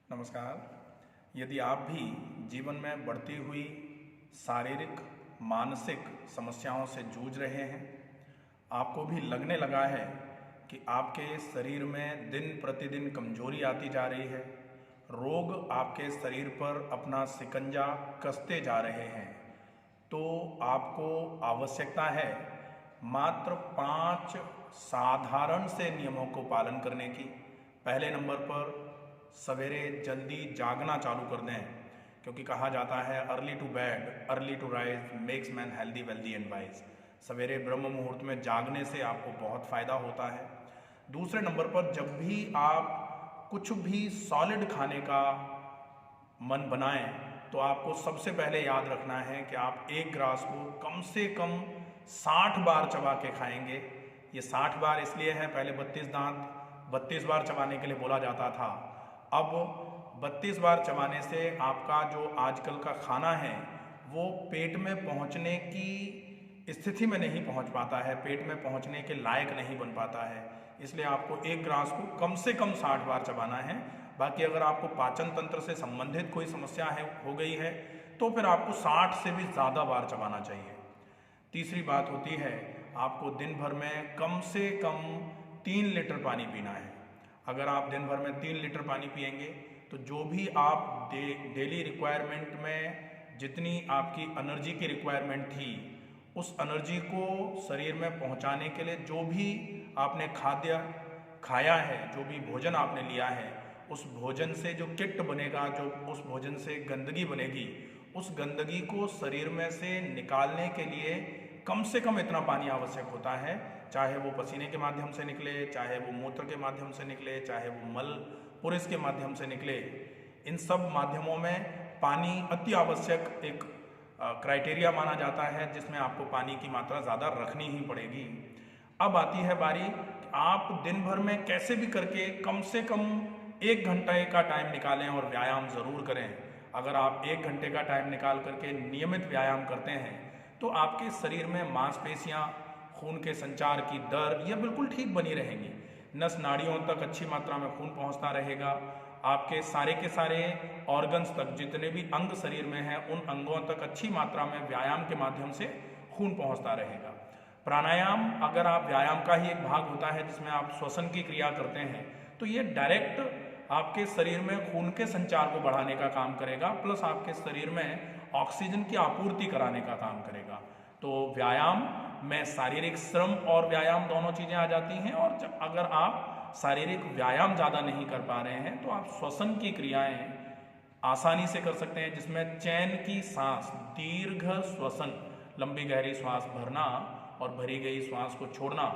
नमस्कार। यदि आप भी जीवन में बढ़ती हुई शारीरिक मानसिक समस्याओं से जूझ रहे हैं, आपको भी लगने लगा है कि आपके शरीर में दिन प्रतिदिन कमजोरी आती जा रही है, रोग आपके शरीर पर अपना शिकंजा कसते जा रहे हैं, तो आपको आवश्यकता है मात्र 5 साधारण से नियमों को पालन करने की। पहले नंबर पर सवेरे जल्दी जागना चालू कर दें, क्योंकि कहा जाता है early to bed early to rise makes man healthy wealthy and wise. सवेरे ब्रह्म मुहूर्त में जागने से आपको बहुत फ़ायदा होता है। दूसरे नंबर पर जब भी आप कुछ भी सॉलिड खाने का मन बनाएं, तो आपको सबसे पहले याद रखना है कि आप एक ग्रास को कम से कम 60 बार चबा के खाएंगे। ये 60 बार इसलिए है, पहले 32 दांत 32 बार चबाने के लिए बोला जाता था। अब 32 बार चबाने से आपका जो आजकल का खाना है वो पेट में पहुंचने की स्थिति में नहीं पहुंच पाता है, पेट में पहुंचने के लायक नहीं बन पाता है। इसलिए आपको एक ग्रास को कम से कम 60 बार चबाना है। बाकी अगर आपको पाचन तंत्र से संबंधित कोई समस्या हो गई है तो फिर आपको 60 से भी ज़्यादा बार चबाना चाहिए। तीसरी बात होती है, आपको दिन भर में कम से कम 3 लीटर पानी पीना है। अगर आप दिन भर में 3 लीटर पानी पिएंगे तो जो भी आप डेली रिक्वायरमेंट में जितनी आपकी एनर्जी की रिक्वायरमेंट थी, उस एनर्जी को शरीर में पहुंचाने के लिए जो भी आपने खाद्य खाया है, जो भी भोजन आपने लिया है, उस भोजन से जो किट बनेगा, जो उस भोजन से गंदगी बनेगी, उस गंदगी को शरीर में से निकालने के लिए कम से कम इतना पानी आवश्यक होता है। चाहे वो पसीने के माध्यम से निकले, चाहे वो मूत्र के माध्यम से निकले, चाहे वो मल पुरुष के माध्यम से निकले, इन सब माध्यमों में पानी अति आवश्यक एक क्राइटेरिया माना जाता है, जिसमें आपको पानी की मात्रा ज़्यादा रखनी ही पड़ेगी। अब आती है बारी, आप दिन भर में कैसे भी करके कम से कम 1 घंटे का टाइम निकालें और व्यायाम ज़रूर करें। अगर आप 1 घंटे का टाइम निकाल करके नियमित व्यायाम करते हैं तो आपके शरीर में मांसपेशियां, खून के संचार की दर यह बिल्कुल ठीक बनी रहेंगी। नस नाड़ियों तक अच्छी मात्रा में खून पहुंचता रहेगा। आपके सारे के सारे ऑर्गन्स तक, जितने भी अंग शरीर में हैं, उन अंगों तक अच्छी मात्रा में व्यायाम के माध्यम से खून पहुंचता रहेगा। प्राणायाम अगर आप व्यायाम का ही एक भाग होता है जिसमें आप श्वसन की क्रिया करते हैं, तो ये डायरेक्ट आपके शरीर में खून के संचार को बढ़ाने का काम करेगा, प्लस आपके शरीर में ऑक्सीजन की आपूर्ति कराने का काम करेगा। तो व्यायाम में शारीरिक श्रम और व्यायाम दोनों चीज़ें आ जाती हैं। और जब अगर आप शारीरिक व्यायाम ज़्यादा नहीं कर पा रहे हैं तो आप श्वसन की क्रियाएं आसानी से कर सकते हैं, जिसमें चैन की सांस, दीर्घ श्वसन, लंबी गहरी श्वास भरना और भरी गई श्वास को छोड़ना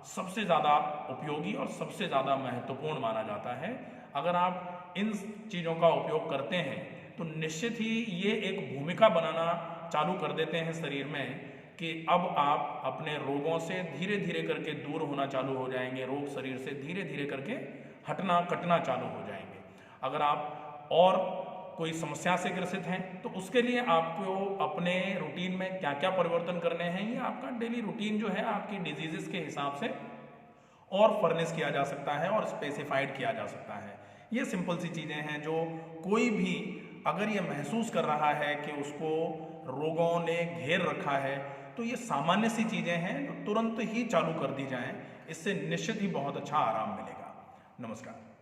सबसे ज़्यादा उपयोगी और सबसे ज़्यादा महत्वपूर्ण माना जाता है। अगर आप इन चीज़ों का उपयोग करते हैं तो निश्चित ही ये एक भूमिका बनाना चालू कर देते हैं शरीर में कि अब आप अपने रोगों से धीरे धीरे करके दूर होना चालू हो जाएंगे, रोग शरीर से धीरे धीरे करके हटना कटना चालू हो जाएंगे। अगर आप और कोई समस्या से ग्रसित हैं तो उसके लिए आपको अपने रूटीन में क्या क्या परिवर्तन करने हैं, ये आपका डेली रूटीन जो है आपकी डिजीजेस के हिसाब से और फर्निश किया जा सकता है और स्पेसिफाइड किया जा सकता है। ये सिंपल सी चीज़ें हैं जो कोई भी अगर ये महसूस कर रहा है कि उसको रोगों ने घेर रखा है, तो ये सामान्य सी चीज़ें हैं जो तुरंत ही चालू कर दी जाएं। इससे निश्चित ही बहुत अच्छा आराम मिलेगा। नमस्कार।